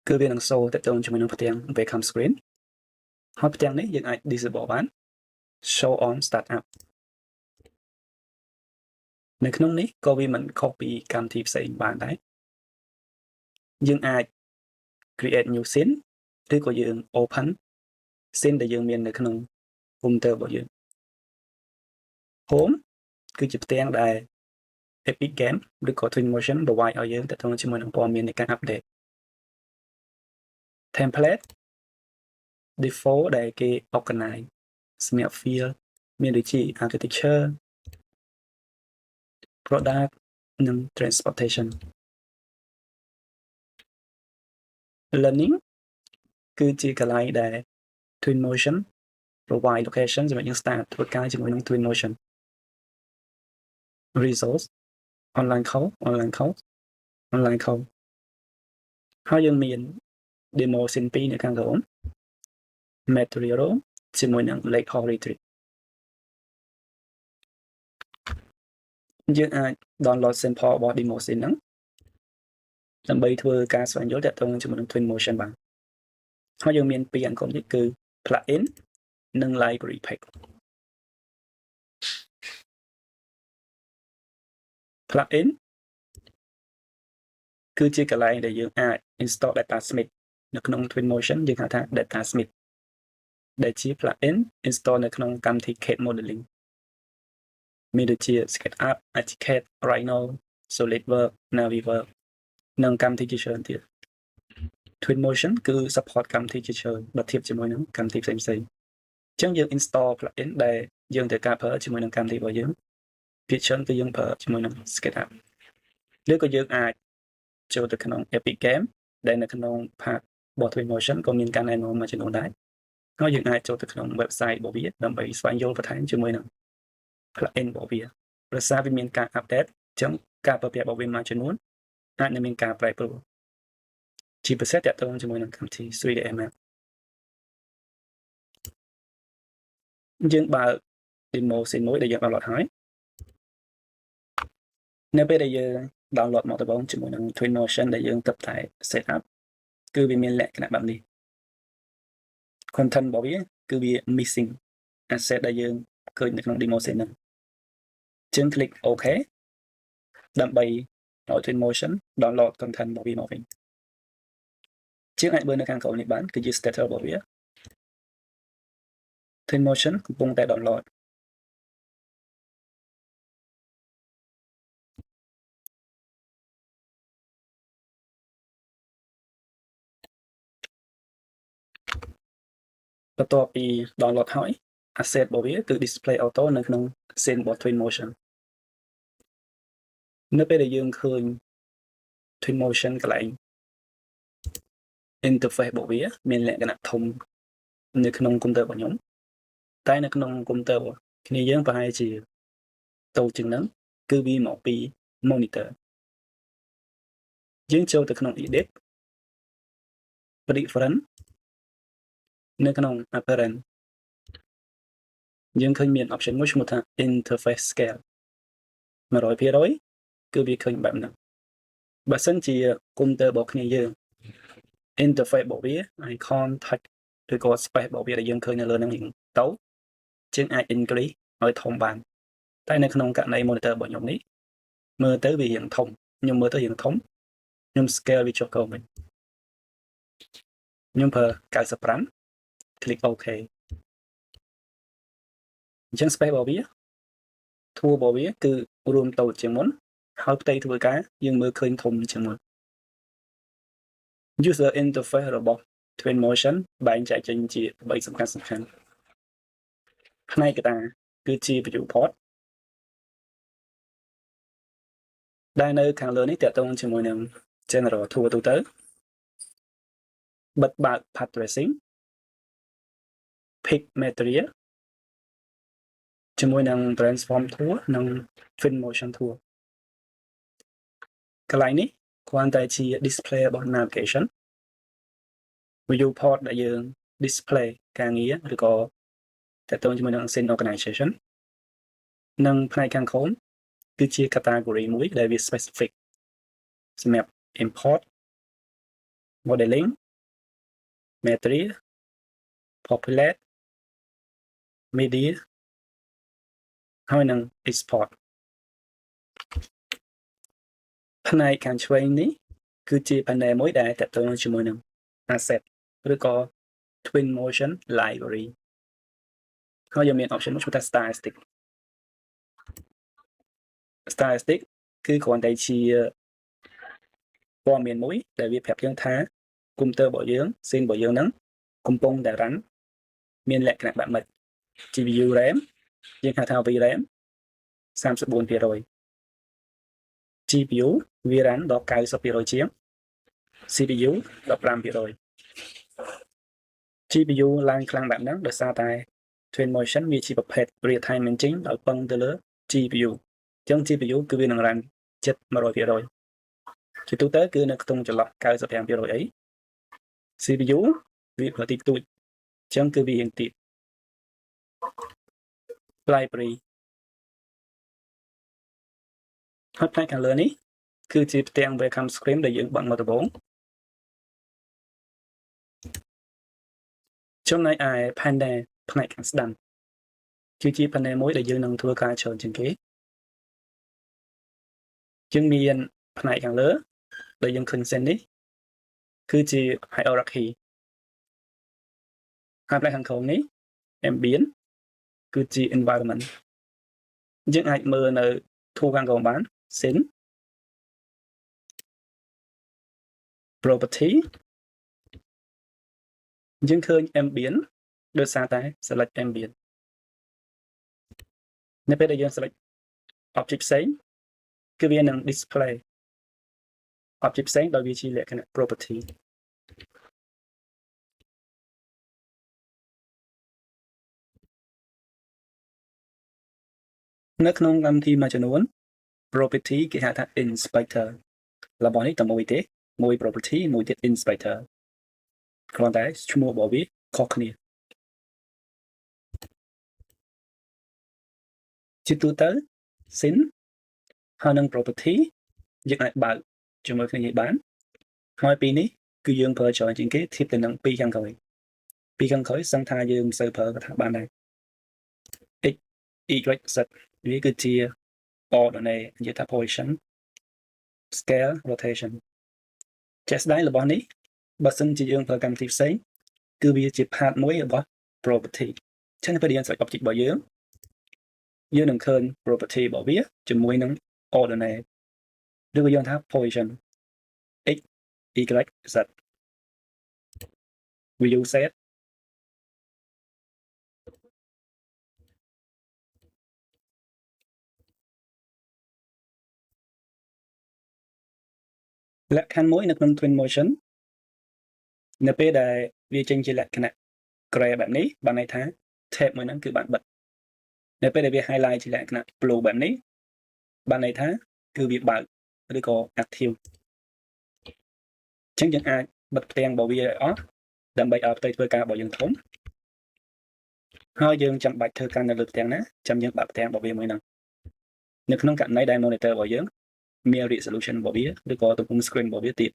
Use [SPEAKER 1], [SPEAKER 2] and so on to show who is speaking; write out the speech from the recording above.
[SPEAKER 1] គឺវានឹង show ទៅជាមួយនឹងផ្ទាំង welcome screen ហើយផ្ទាំងនេះយើងអាច disable បាន show on startup នៅក្នុងនេះក៏វាមិនខុសពីកម្មវិធីផ្សេងបានដែរយើងអាច create new scene ឬក៏យើង open scene ដែលយើងមាននៅក្នុង computer របស់យើង home គឺជាផ្ទាំងដែល Epic Game ឬក៏ Twinmotion provide ឲ្យយើងទៅជាមួយនឹងព័ត៌មាននៃការ update template default ដែលគេ organize សម្រាប់ field មានដូចជា architecture product និង transportation learning គឺជាកន្លែងដែល Twinmotion provide location សម្រាប់យើង start ធ្វើការជាមួយនឹង Twinmotion resource online code ហើយយើងមាន demo scene 2នៅខាងក្រោម material ជាមួយនឹង lake hall retreat យើងអាច download sample របស់ demo scene ហ្នឹងដើម្បីធ្វើការស្វែងយល់ទាក់ទងជាមួយនឹង Twinmotion បានហើយយើងមានពីរអង្គនេះគឺ plugin និង library pack plugin គឺជាកន្លែងដែលយើងអាច install Datasmith នៅក្នុង Twinmotion យើងហៅថា Datasmith ដែលជា plugin install នៅក្នុងកម្មវិធី CAD modeling មានដូចជា SketchUp, Archicad, Rhino, SolidWorks, Navisworks និងកម្មវិធីជាច្រើនទៀត Twinmotion គឺ support កម្មវិធីជាច្រើនបើធៀបជាមួយនឹងកម្មវិធីផ្សេងៗអញ្ចឹងយើង install plugin ដែលយើងត្រូវការប្រើជាមួយនឹងកម្មវិធីរបស់យើងភាគច្រើនគឺយើងប្រើជាមួយនឹង SketchUp ឬក៏យើងអាចចូលទៅក្នុង Epic Game ដែលនៅក្នុង part របស់ Twinmotion ក៏មានការណែនាំមួយចំនួនដែរហើយយើងអាចចូលទៅក្នុង website របស់វាដើម្បីស្វែងយល់បន្ថែមជាមួយនឹង plugin របស់វាប្រសិនវាមានការ update អញ្ចឹងការប្រើប្រាស់របស់វាមួយចំនួនអាចនឹងមានការប្រែប្រួលជាពិសេសទាក់ទងជាមួយនឹងកម្មវិធី 3D Max យើងបើក demo scene មួយដែលយើង download ហើយនៅពេលដែលយើង download មកដំបូងជាមួយនឹង Twinmotion ដែលយើងទើបតែ set up គឺវាមានលក្ខណៈបែបនេះ content របស់វាគឺវា missing asset ដែលយើងឃើញនៅក្នុង demo scene ហ្នឹងយើង click OK ដើម្បីឲ្យ Twinmotion download content របស់វាមកវិញជាងអាចមើលនៅខាងក្រោមនេះបានគឺជា status របស់វា Twinmotion កំពុងតែ download បន្ទាប់ពី download ហើយ asset របស់វាគឺ display auto នៅក្នុង scene របស់ Twinmotion នៅពេលដែលយើងឃើញ Twinmotion កន្លែង interface របស់វាមានលក្ខណៈធំនៅក្នុង computer របស់ខ្ញុំតែនៅក្នុង computer របស់គ្នាយើងប្រហែលជាតូចជាងហ្នឹងគឺវាមកពី monitor យើងចូលទៅក្នុង edit preference នៅក្នុង apparent យើងឃើញមាន option មួយឈ្មោះថា interface scale 100% គឺវាឃើញបែបហ្នឹងបើសិនជា computer របស់គ្នាយើង interface របស់វា icon touch ឬក៏ space របស់វាដែលយើងឃើញនៅលើហ្នឹងទៅយើងអាច increase ឲ្យធំបានតែនៅក្នុងករណី monitor របស់ខ្ញុំនេះមើលទៅវារៀងធំខ្ញុំមើលទៅរៀងធំខ្ញុំ scale វាចុះទៅវិញខ្ញុំប្រើ95 click OK អញ្ចឹង space របស់វា tool របស់វាគឺរួមតូចជាងមុនហើយផ្ទៃធ្វើការយើងមើលឃើញធំជាងមុន user interface របស់ Twinmotion បែងចែកចេញជា3សំខាន់ផ្នែកកណ្ដាលគឺជា viewport ដែលនៅខាងលើនេះទាក់ទងជាមួយនឹង general tool ទូទៅបិទបើក path tracing pick material ជាមួយនឹង transform tool និង Twinmotion tool កន្លែងនេះគ្រាន់តែជា display របស់ navigation viewport ដែលយើង display ការងារឬក៏ទាក់ទងជាមួយនឹង scene organization និងផ្នែកខាងក្រោមគឺជា category មួយដែលវា specific សម្រាប់ import modeling matrix populate media ហើយនឹង export ផ្នែកខាងឆ្វេងនេះគឺជា panel មួយដែលទាក់ទងជាមួយនឹង asset ឬក៏ Twinmotion library ហើយយើងមាន option មួយឈ្មោះថា statistic គឺគ្រាន់តែជាព័ត៌មានមួយដែលវាប្រាប់យើងថា computer របស់យើង scene របស់យើងហ្នឹងកំពុងតែ run មានលក្ខណៈបែបម៉េច GPU RAM យើងហៅថា VRAM 34% GPU VRAM ដល់ 90% ជាង CPU 15% GPU ឡើងខ្លាំងបែបហ្នឹងដោយសារតែ Twinmotion វាជាប្រភេទ real time engine ដោយពឹងទៅលើ GPU អញ្ចឹង GPU គឺវានឹង run ជិត 100% ជាទូទៅគឺនៅក្នុងចន្លោះ 95% អី CPU វាប្រតិទូចអញ្ចឹងគឺវារៀងទាប library ហើយផ្នែកខាងលើនេះគឺជាផ្ទាំង welcome screen ដែលយើងបើកមកដំបូងចំណែកឯ panel ផ្នែកខាងស្ដាំគឺជា panel មួយដែលយើងនឹងធ្វើការច្រើនជាងគេយើងមានផ្នែកខាងលើដែលយើងឃើញសិននេះគឺជា hierarchy ហើយផ្នែកខាងក្រោមនេះ ambient គឺជា environment យើងអាចមើលនៅ tool ខាងក្រោមបាន scene property យើងឃើញ ambient ដោយសារតែ select ambient នៅពេលដែលយើង select object ផ្សេងគឺវានឹង display object ផ្សេងដោយវាជាលក្ខណៈ property នៅក្នុងកម្មវិធីមួយចំនួន property គេហៅថា inspector របស់នេះតែមួយទេមួយ property មួយទៀត inspector គ្រាន់តែឈ្មោះរបស់វាខុសគ្នាជាទូទៅ scene ហើយនឹង property យើងអាចបើកជាមួយគ្នាបានហើយពីនេះគឺយើងប្រើច្រើនជាងគេធៀបទៅនឹងពីរខាងក្រោយសឹងថាយើងមិនសូវប្រើក៏ថាបានដែរ x y z វាគឺជា ordinate និយាយថា position scale rotation ជាក់ស្ដែងរបស់នេះបើសិនជាយើងប្រើកម្មវិធីផ្សេងគឺវាជា part មួយរបស់ property អញ្ចឹងពេលយើង select object របស់យើងនឹងឃើញ property របស់វាជាមួយនឹង ordinate ឬក៏យើងថា position x y z view set លក្ខខណ្ឌមួយនៅក្នុង Twinmotion នៅពេលដែលវាចេញជាលក្ខណៈ gray បែបនេះបានន័យថា tab មួយហ្នឹងគឺបានបិទនៅពេលដែលវា highlight ជាលក្ខណៈ blue បែបនេះបានន័យថាគឺវាបើកឬក៏ active អញ្ចឹងយើងអាចបិទផ្ទាំងរបស់វាឲ្យអស់ដើម្បីឲ្យផ្ទៃធ្វើការរបស់យើងធំហើយយើងចាំបាច់ធ្វើការនៅលើផ្ទាំងណាចាំយើងបើកផ្ទាំងរបស់វាមួយហ្នឹងនៅក្នុងករណីដែល monitor របស់យើងមាន resolution របស់វាឬក៏ទំហំ screen របស់វាទៀត